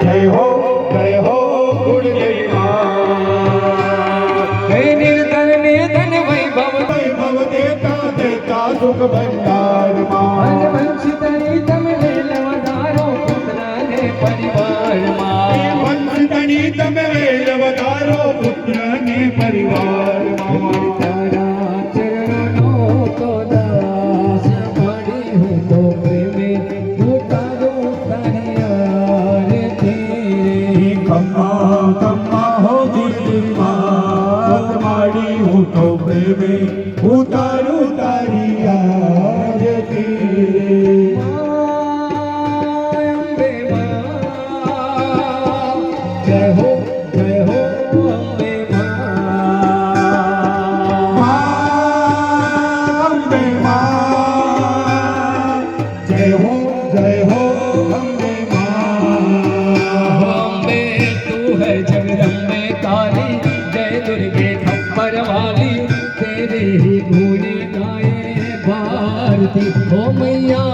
जय हो कुलदेवी हे निर्धन वैभव वैभव देता देता सुख भंडार वंचितनी તમે વેલવધારો પુત્રને પરિવારમાં वंचितनी તમે વેલવધારો પુત્રને પરિવારમાં તારા ચરણનો તો દાસ પડી હું તો પ્રેમે હું તારો તારી આરતી खम्मा हो गुरुदेवी मात माड़ी हूँ तो प्रेमे उतारू तारी आरती અંબે માં જય હો અંબે માં अम्बे माँ जय हो अम्बे माँ अंबे तू है जगदम्बे काली जय दुर्गे खप्पर वाली तेरे ही गुण गाए भारती ओ मैया